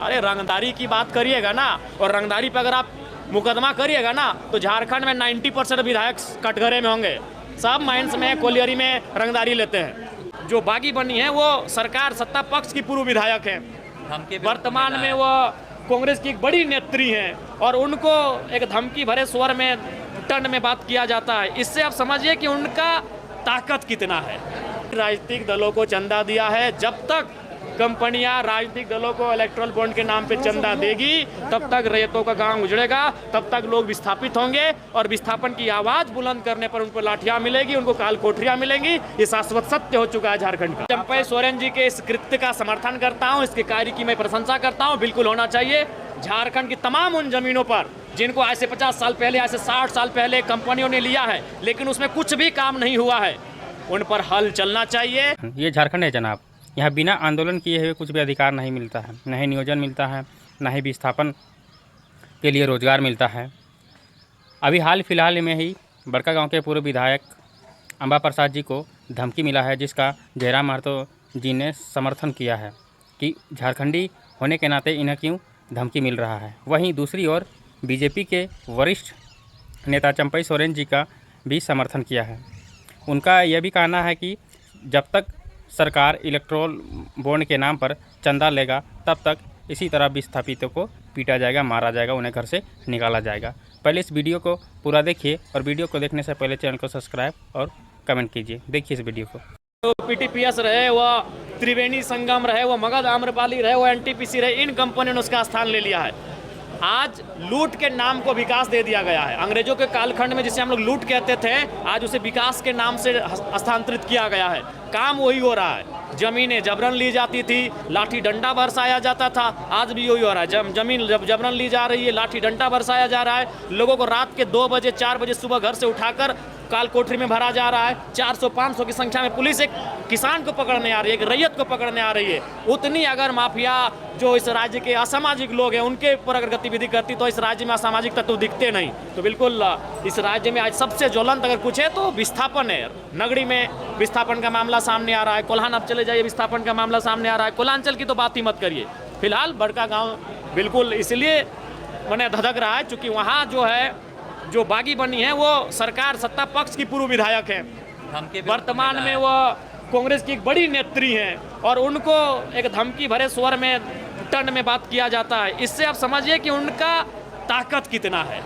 अरे रंगदारी की बात करिएगा ना, और रंगदारी पे अगर आप मुकदमा करिएगा ना, तो झारखंड में 90% विधायक कटघरे में होंगे। सब माइंस में, कोलियरी में रंगदारी लेते हैं। जो बागी बनी है वो सरकार सत्ता पक्ष की पूर्व विधायक है। वर्तमान में वो कांग्रेस की एक बड़ी नेत्री हैं और उनको एक धमकी भरे स्वर में, टन में बात किया जाता है। इससे आप समझिए कि उनका ताकत कितना है। राजनीतिक दलों को चंदा दिया है। जब तक कंपनियां राजनीतिक दलों को इलेक्ट्रल बॉन्ड के नाम पे चंदा देगी, तब तक रैयतों का गांव उजड़ेगा, तब तक लोग विस्थापित होंगे और विस्थापन की आवाज बुलंद करने पर उनको लाठियां मिलेगी, उनको काल कोठरियां मिलेंगी। ये शाश्वत सत्य हो चुका है झारखंड का। चंपई सोरेन जी के इस कृत्य का समर्थन करता हूँ, इसके कार्य की मैं प्रशंसा करता हूँ। बिल्कुल होना चाहिए। झारखंड की तमाम उन जमीनों पर जिनको आज से 50 साल पहले, आज से 60 साल पहले कंपनियों ने लिया है, लेकिन उसमें कुछ भी काम नहीं हुआ है, उन पर हल चलना चाहिए। ये झारखंड है जनाब। यहाँ बिना आंदोलन किए हुए कुछ भी अधिकार नहीं मिलता है, न ही नियोजन मिलता है, न ही विस्थापन के लिए रोजगार मिलता है। अभी हाल फिलहाल में ही बड़कागांव के पूर्व विधायक अंबा प्रसाद जी को धमकी मिला है, जिसका जयराम महतो जी ने समर्थन किया है कि झारखंडी होने के नाते इन्हें क्यों धमकी मिल रहा है। वहीं दूसरी ओर बीजेपी के वरिष्ठ नेता चंपई सोरेन जी का भी समर्थन किया है। उनका यह भी कहना है कि जब तक सरकार इलेक्ट्रोल बॉन्ड के नाम पर चंदा लेगा, तब तक इसी तरह विस्थापितों को पीटा जाएगा, मारा जाएगा, उन्हें घर से निकाला जाएगा। पहले इस वीडियो को पूरा देखिए और वीडियो को देखने से पहले चैनल को सब्सक्राइब और कमेंट कीजिए। देखिए इस वीडियो को। तो पीटीपीएस रहे, वह त्रिवेणी संगम रहे, वह मगध आम्रपाली रहे, वह एनटीपीसी रहे, इन कंपनियों ने उसका स्थान ले लिया है। आज लूट के नाम को विकास दे दिया गया है। अंग्रेजों के कालखंड में जिसे हम लोग लूट कहते थे, आज उसे विकास के नाम से हस्तांतरित किया गया है। काम वही हो रहा है। जमीनें जबरन ली जाती थी, लाठी डंडा बरसाया जाता था, आज भी वही हो रहा है। जमीन जबरन ली जा रही है, लाठी डंडा बरसाया जा रहा है। लोगों को रात के 2 बजे 4 बजे सुबह घर से उठाकर काल कोठरी में भरा जा रहा है। 400-500 की संख्या में पुलिस एक किसान को पकड़ने आ रही है, एक रैयत को पकड़ने आ रही है। उतनी अगर माफिया जो इस राज्य के असामाजिक लोग हैं उनके ऊपर अगर गतिविधि करती, तो इस राज्य में असामाजिक तत्व दिखते नहीं। तो बिल्कुल इस राज्य में आज सबसे ज्वलंत अगर कुछ है तो विस्थापन है। नगरी में विस्थापन का मामला सामने आ रहा है, कोल्हान आप चले जाइए, विस्थापन का मामला सामने आ रहा है। कोल्हांचल की तो बात ही मत करिए। फिलहाल बड़कागांव बिल्कुल इसलिए मैंने धधक रहा है चूँकि वहाँ जो है, जो बागी बनी है वो सरकार सत्ता पक्ष की पूर्व विधायक है। वर्तमान में वो कांग्रेस की एक बड़ी नेत्री हैं और उनको एक धमकी भरे स्वर में, टन में बात किया जाता है। इससे आप समझिए कि उनका ताकत कितना है।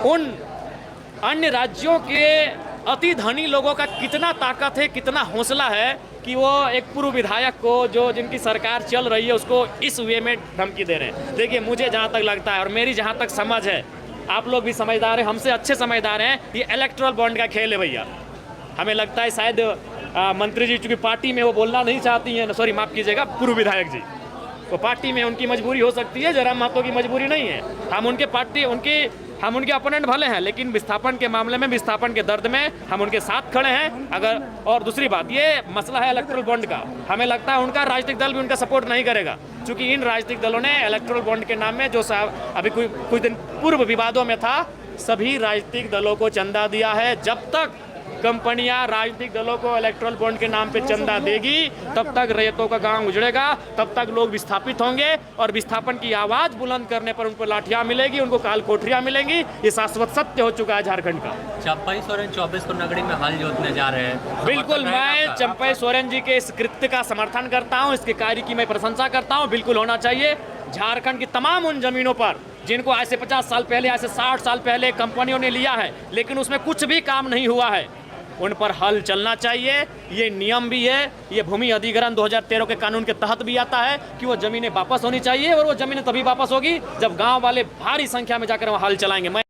उन अन्य राज्यों के अति धनी लोगों का कितना ताकत है, कितना हौसला है कि वो एक पूर्व विधायक को, जो जिनकी सरकार चल रही है, उसको इस वे में धमकी दे रहे हैं। देखिए, मुझे जहाँ तक लगता है और मेरी जहाँ तक समझ है, आप लोग भी समझदार हैं, हमसे अच्छे समझदार हैं, ये इलेक्ट्रल बॉन्ड का खेल है भैया। हमें लगता है शायद मंत्री जी चूँकि पार्टी में वो बोलना नहीं चाहती हैं, सॉरी माफ़ कीजिएगा, पूर्व विधायक जी, वो पार्टी में उनकी मजबूरी हो सकती है, जयराम महतो की मजबूरी नहीं है। हम उनके अपोनेंट भले हैं, लेकिन विस्थापन के मामले में, विस्थापन के दर्द में हम उनके साथ खड़े हैं। अगर और दूसरी बात, ये मसला है इलेक्ट्रल बॉन्ड का, हमें लगता है उनका राजनीतिक दल भी उनका सपोर्ट नहीं करेगा, क्योंकि इन राजनीतिक दलों ने इलेक्ट्रल बॉन्ड के नाम में, जो अभी कुछ दिन पूर्व विवादों में था, सभी राजनीतिक दलों को चंदा दिया है। जब तक कंपनियां राजनीतिक दलों को इलेक्ट्रल बॉन्ड के नाम पे चंदा देगी, तब तक रैयतों का गांव उजड़ेगा, तब तक लोग विस्थापित होंगे और विस्थापन की आवाज बुलंद करने पर उनको लाठियां मिलेगी, उनको काल कोठरियां मिलेंगी। ये शाश्वत सत्य हो चुका है झारखंड का। चंपई सोरेन 24 को नगरी में हल जोतने जा रहे हैं। बिल्कुल, मैं चंपई सोरेन जी के इस कृत्य का समर्थन करता हूँ, इसके कार्य की मैं प्रशंसा करता हूँ। बिल्कुल होना चाहिए। झारखंड की तमाम उन जमीनों पर जिनको आज से 50 साल पहले, आज से 60 साल पहले कंपनियों ने लिया है, लेकिन उसमें कुछ भी काम नहीं हुआ है, उन पर हल चलना चाहिए। ये नियम भी है, ये भूमि अधिग्रहण 2013 के कानून के तहत भी आता है कि वो ज़मीनें वापस होनी चाहिए, और वो ज़मीनें तभी वापस होगी जब गांव वाले भारी संख्या में जाकर वहाँ हल चलाएंगे।